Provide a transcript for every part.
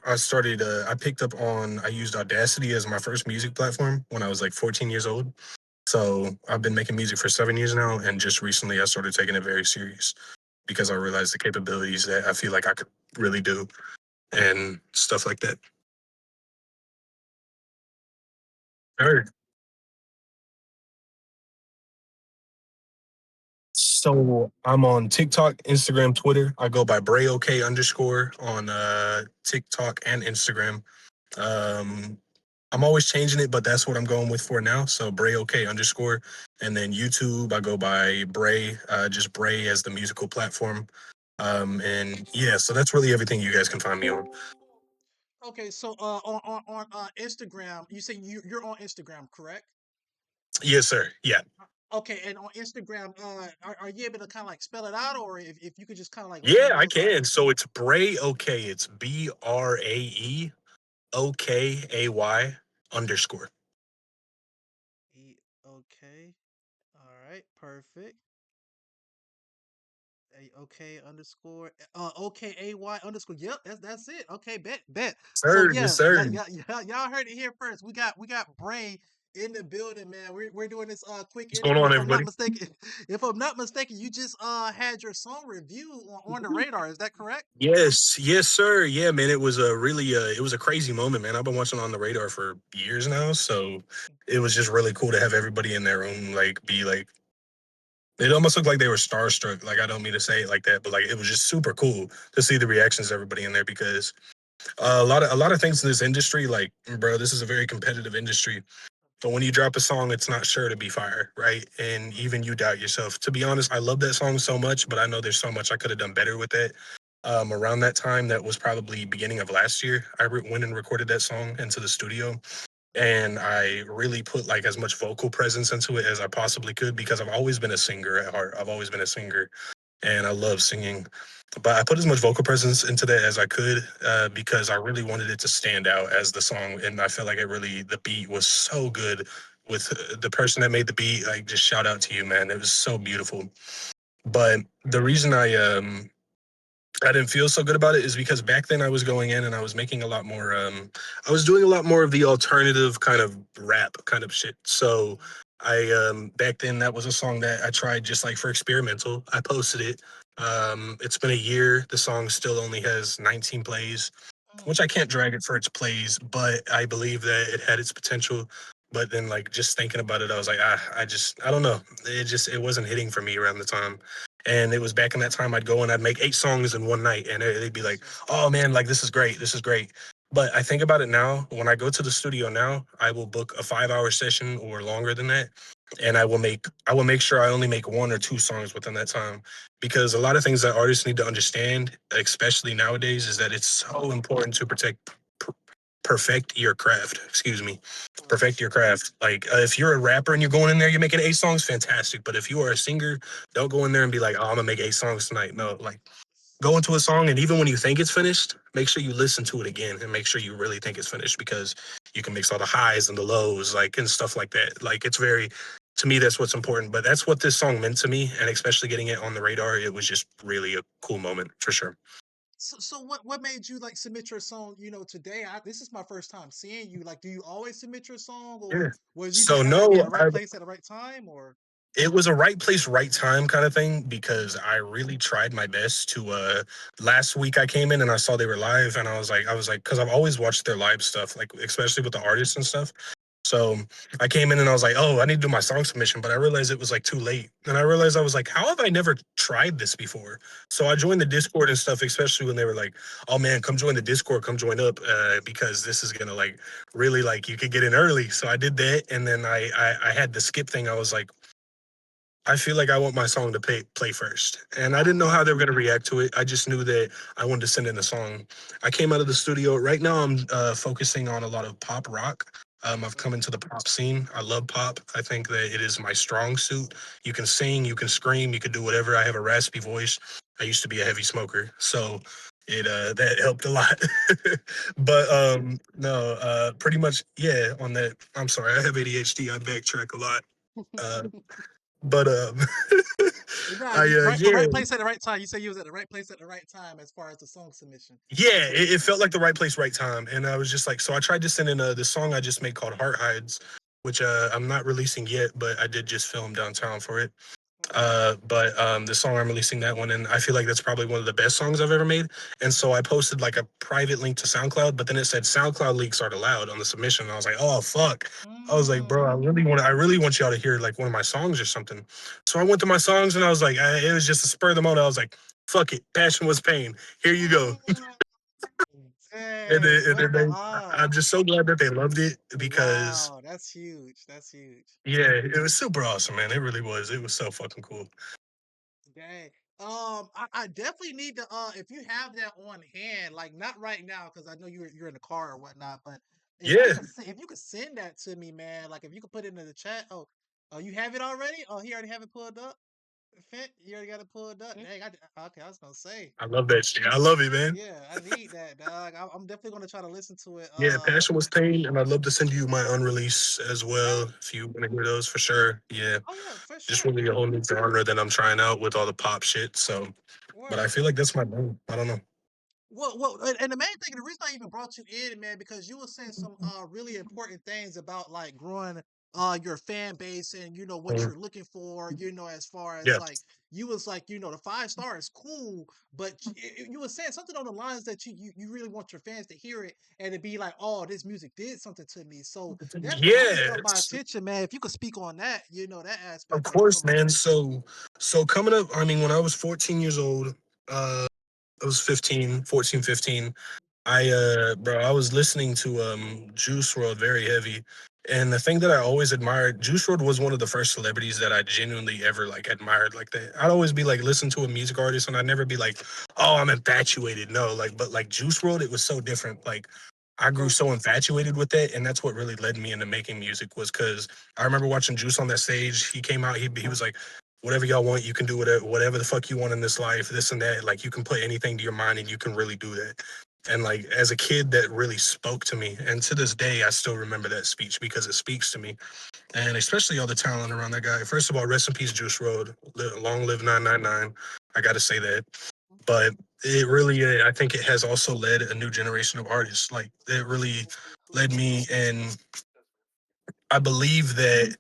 I picked up on, I used Audacity as my first music platform when I was like 14 years old. So I've been making music for 7 years now, and just recently I started taking it very serious because I realized the capabilities that I feel like I could really do and stuff like that. Sure. So I'm on TikTok, Instagram, Twitter. I go by BraeOK underscore on TikTok and Instagram. Um, I'm always changing it, but that's what I'm going with for now. So BraeOK underscore, and then YouTube I go by Brae, just Brae as the musical platform. And yeah, so that's really everything you guys can find me on. Okay, so on Instagram, you say you're on Instagram, correct? Yes, sir. Yeah. Okay, and on Instagram, are you able to kind of like spell it out, or if you could just kind of like let Yeah, me I know so I can. So it's BraeOK. It's BraeOKAY underscore. okay, all right, perfect. Okay underscore OKAY underscore. Yep, that's it. Okay, bet. So Sir, yes, yeah, sir. y'all heard it here first. We got Bray in the building, man. We're doing this quick What's going interview. on, If I'm not everybody? mistaken, if I'm not mistaken, you just had your song review on the radar. Is that correct? Yes, yes, sir. Yeah, man. It was a really, it was a crazy moment, man. I've been watching On the Radar for years now, so it was just really cool to have everybody in their room, like, be like, it almost looked like they were starstruck. Like, I don't mean to say it like that, but like, it was just super cool to see the reactions of everybody in there because a lot of things in this industry, like, bro, this is a very competitive industry. But when you drop a song, it's not sure to be fire, right? And even you doubt yourself. To be honest, I love that song so much, but I know there's so much I could have done better with it. Around that time, that was probably beginning of last year, went and recorded that song into the studio, and I really put like as much vocal presence into it as I possibly could because I've always been a singer at heart. I've always been a singer, and I love singing. But I put as much vocal presence into that as I could because I really wanted it to stand out as the song, and I felt like the beat was so good with the person that made the beat. Like, just shout out to you, man. It was so beautiful. But the reason I didn't feel so good about it is because back then I was going in and I was making a lot more I was doing a lot more of the alternative kind of rap kind of shit. So I back then that was a song that I tried just like for experimental. I posted it. It's been a year. The song still only has 19 plays, which I can't drag it for its plays, but I believe that it had its potential. But then, like, just thinking about it, I was like, I don't know. It wasn't hitting for me around the time. And it was back in that time I'd go and I'd make 8 songs in one night, and they'd be Yes, like, sir. oh man, like, this is great. This is great. But I think about it now, when I go to the studio now, I will book a 5 hour session or longer than that. And I will make sure I only make 1 or 2 songs within that time because a lot of things that artists need to understand, especially nowadays, is that it's so important to perfect your craft. Excuse me, Right. perfect your craft. Like, if you're a rapper and you're going in there, you're making 8 songs, fantastic. But if you are a singer, don't go in there and be like, oh, I'm gonna make 8 songs tonight. No, like, go into a song, and even when you think it's finished, make sure you listen to it again and make sure you really think it's finished because you can mix all the highs and the lows, like, and stuff like that. Like, it's very, to me, that's what's important. But that's what this song meant to me, and especially getting it on the radar, it was just really a cool moment for sure. So what made you like submit your song? Today this is my first time seeing you. Like, do you always submit your song, Yeah. or was you So just happened to be at no, the right place at the right time, or? it was a right place, right time kind of thing because I really tried my best to. Last week I came in and I saw they were live, and I was like, because I've always watched their live stuff, like especially with the artists and stuff. So I came in and I was like, oh, I need to do my song submission, but I realized it was like too late. And I realized I was like, how have I never tried this before? So I joined the Discord and stuff, especially when they were like, oh man, come join the Discord, come join up, because this is gonna like really like you could get in early. So I did that, and then I had the skip thing. I was like, I feel like I want my song to play first. And I didn't know how they were going to react to it. I just knew that I wanted to send in a song. I came out of the studio. Right now, I'm focusing on a lot of pop rock. I've come into the pop scene. I love pop. I think that it is my strong suit. You can sing, you can scream, you can do whatever. I have a raspy voice. I used to be a heavy smoker. So that helped a lot. But no, pretty much, yeah, on that. I'm sorry, I have ADHD. I backtrack a lot. Uh, But Nah, I the yeah, right place at the right time. You said you was at the right place at the right time as far as the song submission. yeah, That's what you're it saying. felt like the right place, right time, and I was just like, so I tried to send in the song I just made called Heart Hides, which I'm not releasing yet, but I did just film downtown for it. Okay. But the song I'm releasing that one, and I feel like that's probably one of the best songs I've ever made. And so I posted like a private link to SoundCloud, but then it said SoundCloud leaks aren't allowed on the submission. And I was like, oh fuck. I was like, bro, Mm. I really want y'all to hear like one of my songs or something. So I went to my songs and I was like, it was just a spur of the moment. I was like, fuck it, passion was pain. Here you go. Mm. And Dang, then, what the I'm just so glad that they loved it because wow, that's huge. That's huge. yeah, it was super awesome, man. It really was. It was so fucking cool. Dang. I definitely need to if you have that on hand, like not right now, because I know you're in the car or whatnot, but Yeah, if you could send that to me, man, like if you could put it into the chat. Oh, you have it already? Oh, he already have it pulled up. Fent, you already got it pulled up. Dang, okay, I was gonna say. I love that shit. I love it, man. Yeah, I need that, dog. I'm definitely gonna try to listen to it. Yeah, Passion was Pain, and I'd love to send you my unreleased as Yeah. well if you want to hear those for sure. Yeah, Oh yeah, for just sure. really a whole new genre that I'm trying out with all the pop shit. So, but I Word. feel like that's my goal. I don't know. And the main thing, the reason I even brought you in, man, because you were saying some really important things about like growing your fan base and what Mhm. you're looking for, as far as Yeah, like you was like, the 5 star is cool, but you were saying something on the lines that you really want your fans to hear it and to be like, oh, this music did something to me. So that really yeah, caught my attention, man. If you could speak on that, that of aspect of it for course, my man. listeners. So coming up, I mean, when I was 14 years old, I was 15, 14, 15. Bro, I was listening to Juice World very heavy. And the thing that I always admired, Juice World was one of the first celebrities that I genuinely ever like admired like that. I'd always be like listen to a music artist and I'd never be like, oh, I'm infatuated. No, like but like Juice World, it was so different. Like I grew Okay. so infatuated with it, and that's what really led me into making music was because I remember watching Juice on that stage. He came out, he was like, whatever y'all want, you can do whatever the fuck you want in this life, this and that. Like you can put anything to your mind and you can really do that. And like as a kid, that really spoke to me. And to this day, I still remember that speech because it speaks to me. And especially all the talent around that guy. First of all, rest in peace, Juice Road. Long live 999. I got to say that. But it really, I think it has also led a new generation of artists. Like it really led me. And I believe that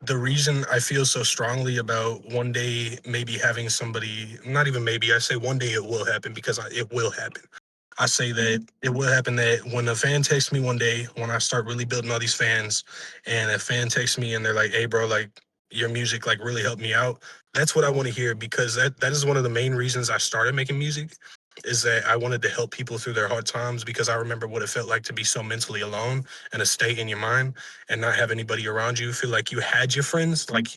the reason I feel so strongly about one day maybe having somebody, not even maybe, I say one day it will happen because it will happen. I say that it will happen that when a fan texts me one day, when I start really building all these fans, and a fan texts me and they're like, "Hey, bro, like your music like really helped me out." That's what I want to hear because that is one of the main reasons I started making music. Is that I wanted to help people through their hard times because I remember what it felt like to be so mentally alone and a state in your mind and not have anybody around you. Feel like you had your friends. Like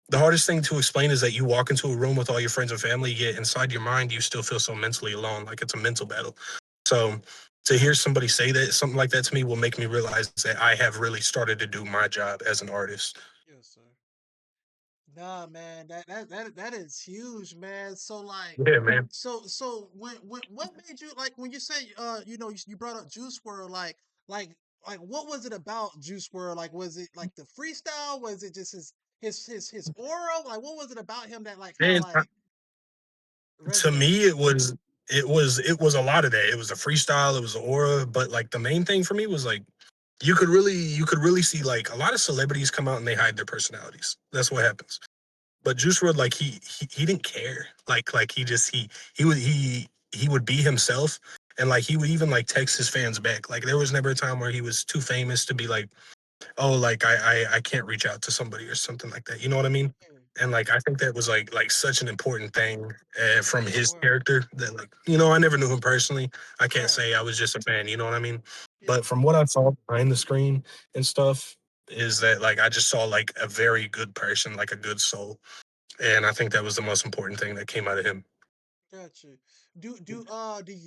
the hardest thing to explain is that you walk into a room with all your friends and family, yet inside your mind you still feel so mentally alone. Like it's a mental battle. So to hear somebody say that, something like that to me will make me realize that I have really started to do my job as an artist. Yes, sir. Nah, man, that is huge, man. So like, Yeah, man. when what made you like when you say you brought up Juice World like like what was it about Juice World? Like was it like the freestyle? Was it just his aura? Like what was it about him that like kind of Man, like to resonated? me it was a lot of that. It was the freestyle, it was the aura, but like the main thing for me was like you could really see like a lot of celebrities come out and they hide their personalities. That's what happens. But Juice WRLD, like he didn't care. Like he just he would be himself, and like he would even like text his fans back. Like there was never a time where he was too famous to be like, oh, like I can't reach out to somebody or something like that. You know what I mean? Yeah, And like I think that was like such an important thing from his word, character that like I never knew him personally. I can't right, say I was just a fan. You know what I mean? yeah. But from what I saw behind the screen and stuff, is that like I just saw like a very good person, like a good soul, and I think that was the most important thing that came out of him. Gotcha. Do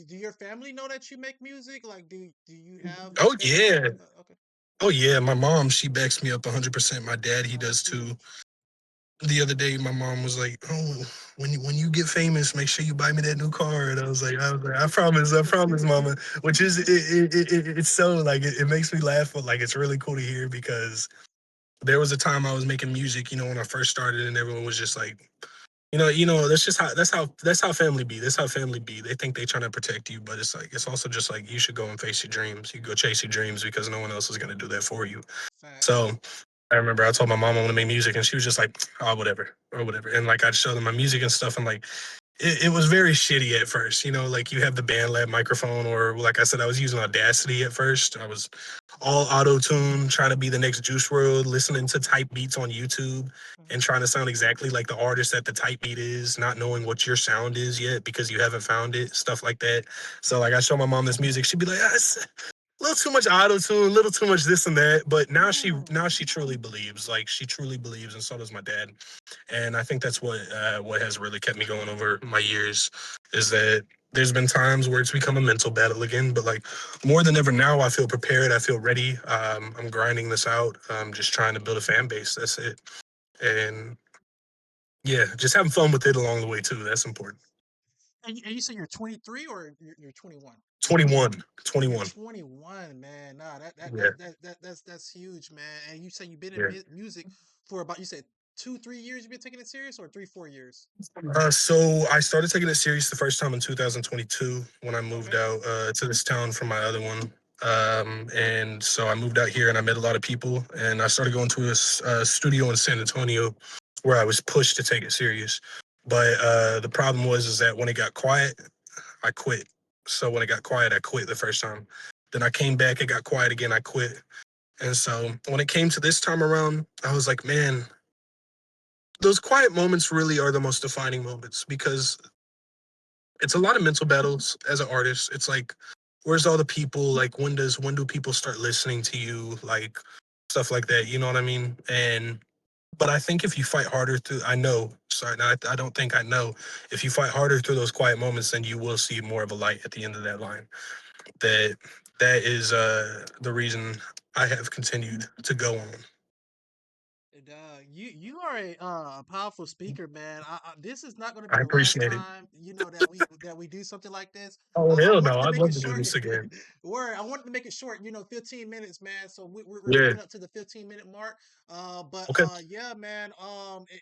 your family know that you make music? Like, do you have Oh family yeah, members? Okay. oh yeah. My mom, she backs me up 100%. My dad, he Oh, that's does too. huge. The other day, my mom was like, "Oh, when you get famous, make sure you buy me that new car." And I was like, I promise, mama." Which is it's so like it makes me laugh, but like it's really cool to hear because there was a time I was making music, when I first started, and everyone was just like, that's how family be. That's how family be. They think they trying to protect you, but it's like it's also just like you should go and face your dreams. You go chase your dreams because no one else is gonna do that for you. Facts. So I remember I told my mom I want to make music, and she was just like, "Oh, whatever, or whatever." And like I'd show them my music and stuff, and like it was very shitty at first. Like you have the band lab microphone, or like I said, I was using Audacity at first. I was all auto tune, trying to be the next Juice World, listening to type beats on YouTube, and trying to sound exactly like the artist that the type beat is, not knowing what your sound is yet because you haven't found it, stuff like that. So like I show my mom this music, she'd be like, it's a little too much auto tune, a little too much this and that. But now she truly believes, like she truly believes, and so does my dad. And I think that's what has really kept me going over my years is that there's been times where it's become a mental battle again, but like more than ever now, I feel prepared. I feel ready. I'm grinding this out. I'm just trying to build a fan base. That's it. And yeah, just having fun with it along the way too. That's important. And you say you're 23 or you're 21? 21, You're 21. 21, man. Nah, Yeah, that's huge, man. And you say you've been in yeah. music for about, you said 2, 3 years. You've been taking it serious, or 3, 4 years? So I started taking it serious the first time in 2022 when I moved Okay. out to this town from my other one. And so I moved out here and I met a lot of people and I started going to a studio in San Antonio where I was pushed to take it serious. But the problem was is that when it got quiet, I quit. So when it got quiet, I quit the first time. Then I came back, it got quiet again, I quit. And so when it came to this time around, I was like, man, those quiet moments really are the most defining moments because it's a lot of mental battles as an artist. It's like, where's all the people? Like, when do people start listening to you? Like, stuff like that. You know what I mean? And but I think if you fight harder through, I know. Sorry, no, I don't think I know. If you fight harder through those quiet moments, then you will see more of a light at the end of that line. That that is the reason I have continued to go on. And, you are a powerful speaker, man. This is not going to be I the last appreciate it. time, that we do something like this. Oh I hell wanted no! to I'd make love it to do short. this again. Word, I wanted to make it short. 15 minutes, man. So we're Yeah. coming up to the 15-minute mark. But Okay. yeah, man.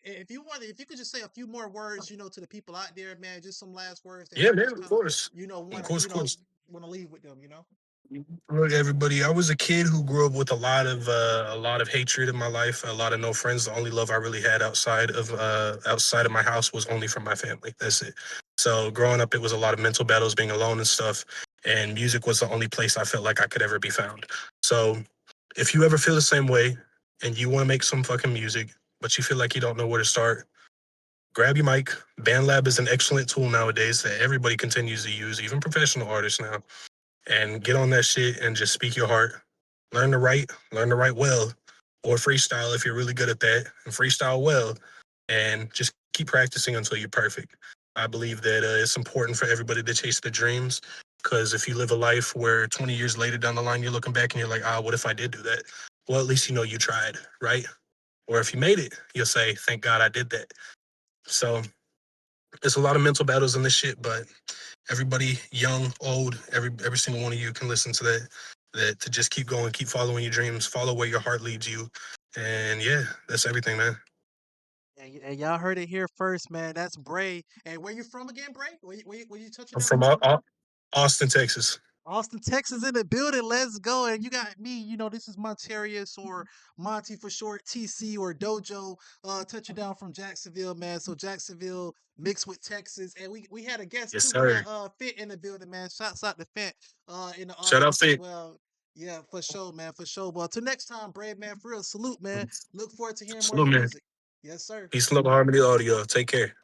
If you could just say a few more words, to the people out there, man, just some last words that Yeah, you man. just Of kind of, course. Of want to, course. Of course. leave with them. Look, everybody, I was a kid who grew up with a lot of hatred in my life, a lot of no friends. The only love I really had outside of my house was only from my family. That's it. So growing up, it was a lot of mental battles, being alone and stuff. And music was the only place I felt like I could ever be found. So if you ever feel the same way and you want to make some fucking music, but you feel like you don't know where to start, grab your mic. BandLab is an excellent tool nowadays that everybody continues to use, even professional artists now, and get on that shit and just speak your heart. Learn to write well, or freestyle if you're really good at that, and freestyle well, and just keep practicing until you're perfect. I believe that it's important for everybody to chase their dreams because if you live a life where 20 years later down the line you're looking back and you're like, what if I did do that? Well, at least you know you tried, right? Or if you made it, you'll say, thank God I did that. So it's a lot of mental battles in this shit, but everybody, young, old, every single one of you can listen to that. That to just keep going, keep following your dreams, follow where your heart leads you, and yeah, that's everything, man. And y'all heard it here first, man. That's Brae. And where you from again, Brae? Where you touching I'm down from from? Austin, Texas. Austin, Texas in the building. Let's go. And you got me, this is Montarius, or Monty for short, TC or Dojo, touching down from Jacksonville, man. So Jacksonville mixed with Texas. And we had a guest Yes, too. We had sir. Fit in the building, man. Shouts out to Fit in the Shout out audience as Fit. well. Yeah, for sure, man, for sure. But till next time, Brave man, for real, salute, man. Look forward to hearing more of Salute, your man. music. Yes, sir. Peace, love, harmony, audio. Take care.